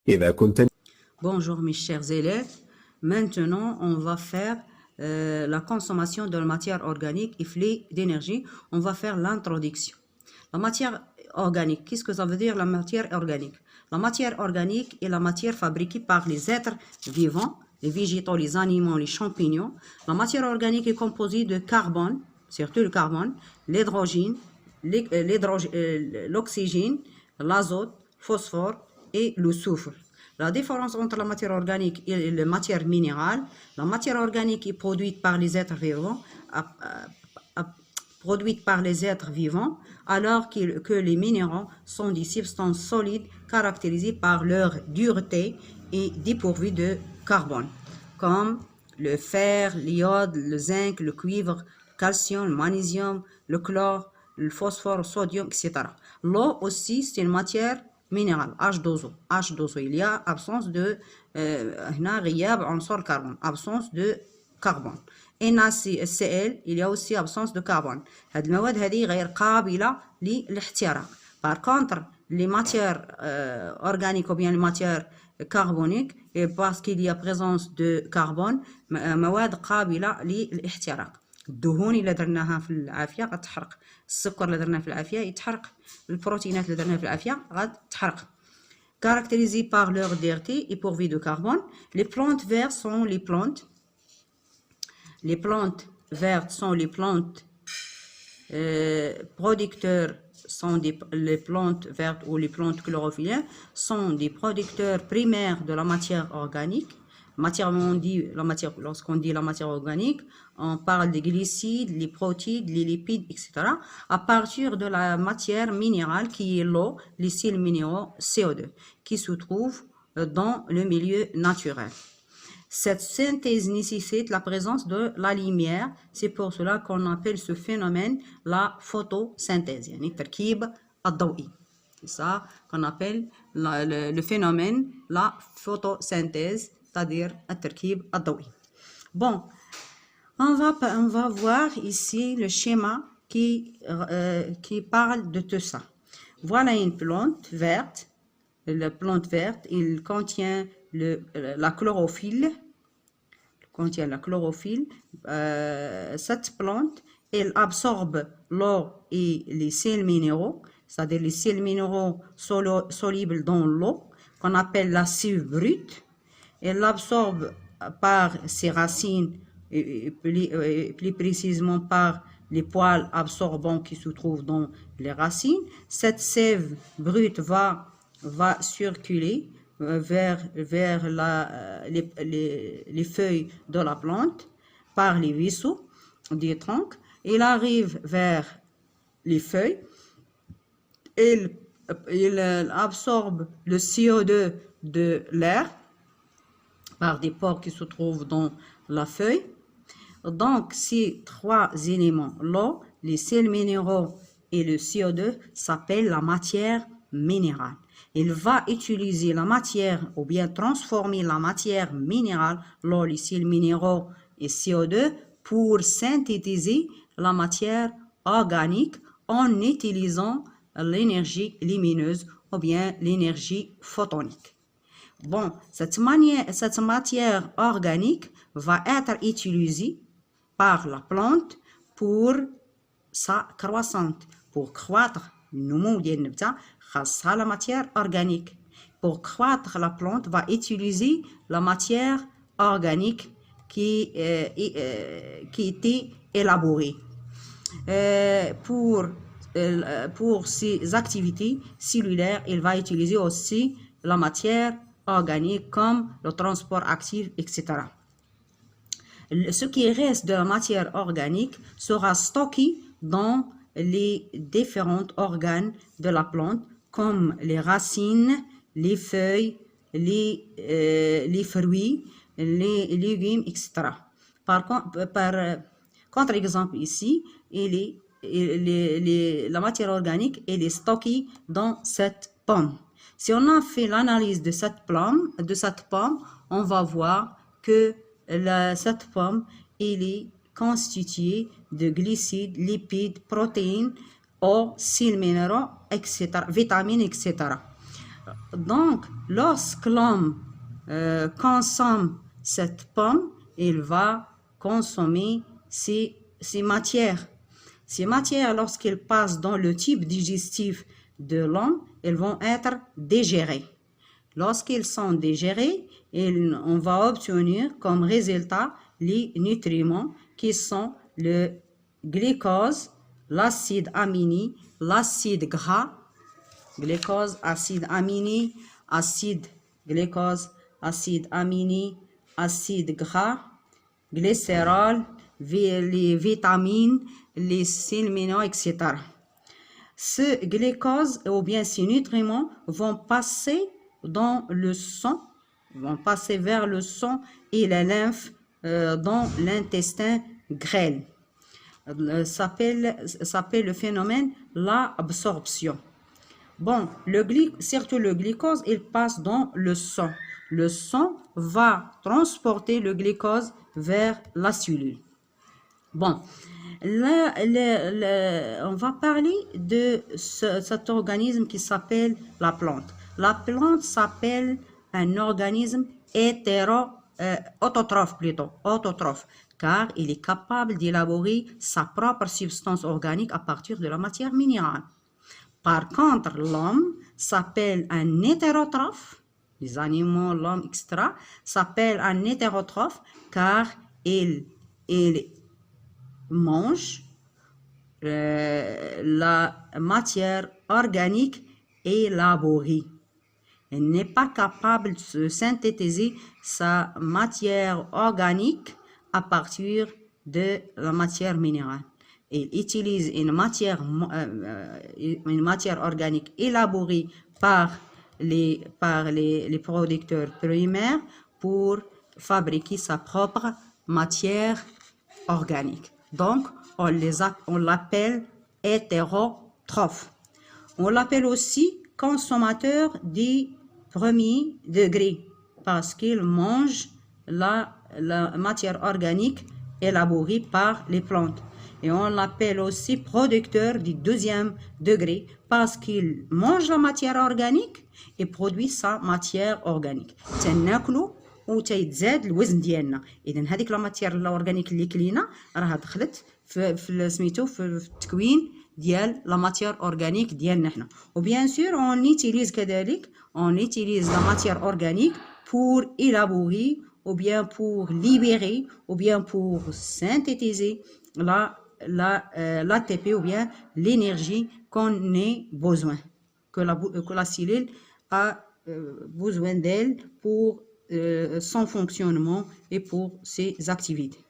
إذا كنت Bonjour mes chers élèves. Maintenant, on va faire la consommation de la matière organique et flux d'énergie. On va faire l'introduction. La matière organique, qu'est-ce que ça veut dire la matière organique? La matière organique est la matière fabriquée par les êtres vivants, les végétaux, les animaux, les champignons. La matière organique est composée de carbone, surtout le carbone, l'hydrogène, l'oxygène, l'azote, le phosphore et le soufre. La différence entre la matière organique et la matière minérale, la matière organique est produite par les êtres vivants, alors que les minéraux sont des substances solides caractérisées par leur dureté et dépourvues de carbone, comme le fer, l'iode, le zinc, le cuivre, le calcium, le magnésium, le chlore, le phosphore, le sodium, etc. L'eau aussi, c'est une matière minérale, H2O. H2O, il y a absence de absence de carbone. NaCl, il y a aussi absence de carbone. هذه المواد هذه غير قابلة للاحتراق. Par contre, les matières organiques ou bien les matières carboniques, et parce qu'il y a présence de carbone, مواد قابلة للاحتراق. الدهون اللي درناها في العافية غتحرق، السكر اللي درناه في العافية يتحرق، البروتينات اللي درناها في العافية غتحرق. Caractérisés par leur dureté et pourvus de carbone, les plantes vertes sont les plantes. Les plantes vertes sont les plantes producteurs, les plantes vertes ou les plantes chlorophylliennes sont des producteurs primaires de la matière organique. Lorsqu'on dit la matière organique, on parle des glucides, les protéines, les lipides, etc. à partir de la matière minérale qui est l'eau, les sels minéraux CO2, qui se trouvent dans le milieu naturel. Cette synthèse nécessite la présence de la lumière. C'est pour cela qu'on appelle ce phénomène la photosynthèse. يعني التركيب الضوئي. C'est ça qu'on appelle le phénomène la photosynthèse, c'est-à-dire التركيب الضوئي. Bon, on va voir ici le schéma qui parle de tout ça. Voilà une plante verte. La plante verte, il contient la chlorophylle. Cette plante, elle absorbe l'eau et les sels minéraux, c'est-à-dire les sels minéraux solubles dans l'eau, qu'on appelle l'acide brut. Elle l'absorbe par ses racines, et plus précisément par les poils absorbants qui se trouvent dans les racines. Cette sève brute va circuler vers les feuilles de la plante par les vaisseaux du tronc. Il arrive vers les feuilles. Il absorbe le CO2 de l'air par des pores qui se trouvent dans la feuille. Donc, ces trois éléments, l'eau, les sels minéraux et le CO2, s'appellent la matière minérale. Il va utiliser la matière ou bien transformer la matière minérale, l'eau, les sels minéraux et CO2 pour synthétiser la matière organique en utilisant l'énergie lumineuse ou bien l'énergie photonique. Bon, cette matière organique va être utilisée par la plante pour sa croissance, pour croître. النمو ديال النبتة خاصها la matière organique. Pour croître, la plante va utiliser la matière organique qui était élaborée. Pour ses activités cellulaires, il va utiliser aussi la matière organique comme le transport actif, etc. Ce qui reste de la matière organique sera stocké dans les différents organes de la plante, comme les racines, les feuilles, les fruits, les légumes, etc. Par contre-exemple ici, la matière organique elle est stockée dans cette pomme. Si on a fait l'analyse de cette pomme, on va voir que cette pomme elle est constituée de glucides, lipides, protéines, eau, sels minéraux, etc., vitamines, etc. Donc, lorsque l'homme consomme cette pomme, il va consommer ces matières. Ces matières, lorsqu'elles passent dans le tube digestif de l'homme, elles vont être digérées. Lorsqu'ils sont digérés, on va obtenir comme résultat les nutriments qui sont le glucose, l'acide aminé, l'acide gras, glucose, acide aminé, acide glucose, acide aminé, acide gras, glycérol, les vitamines, les sels minéraux, etc. Ce glucose ou bien ces nutriments vont passer dans le sang, vont passer vers le sang et la lymphe dans l'intestin grêle. S'appelle le phénomène l'absorption. Bon, surtout le glucose, il passe dans le sang. Le sang va transporter le glucose vers la cellule. Bon, là, on va parler de cet organisme qui s'appelle la plante. La plante s'appelle un organisme autotrophe, car il est capable d'élaborer sa propre substance organique à partir de la matière minérale. Par contre, l'homme s'appelle un hétérotrophe. Les animaux, l'homme, etc. s'appelle un hétérotrophe car il mange la matière organique élaborée. Il n'est pas capable de synthétiser sa matière organique à partir de la matière minérale. Il utilise une matière organique élaborée par les producteurs primaires pour fabriquer sa propre matière organique. Donc, on l'appelle hétérotrophe. On l'appelle aussi consommateur du premier degré parce qu'il mange la matière organique élaborée par les plantes. Et on l'appelle aussi producteur du deuxième degré parce qu'il mange la matière organique et produit sa matière organique. تناكلو وتيتزاد الوزن ديالنا. إذن هذيك لا ماتير الاورغانيك اللي كلينا راها دخلت في سميتو في التكوين ديال لا ماتير اورغانيك ديالنا حنا. وبيان سور on utilise كذلك on utilise la matière organique pour élaborer ou bien pour libérer ou bien pour synthétiser l'ATP ou bien l'énergie qu'on ait besoin, que la cellule a besoin d'elle pour son fonctionnement et pour ses activités.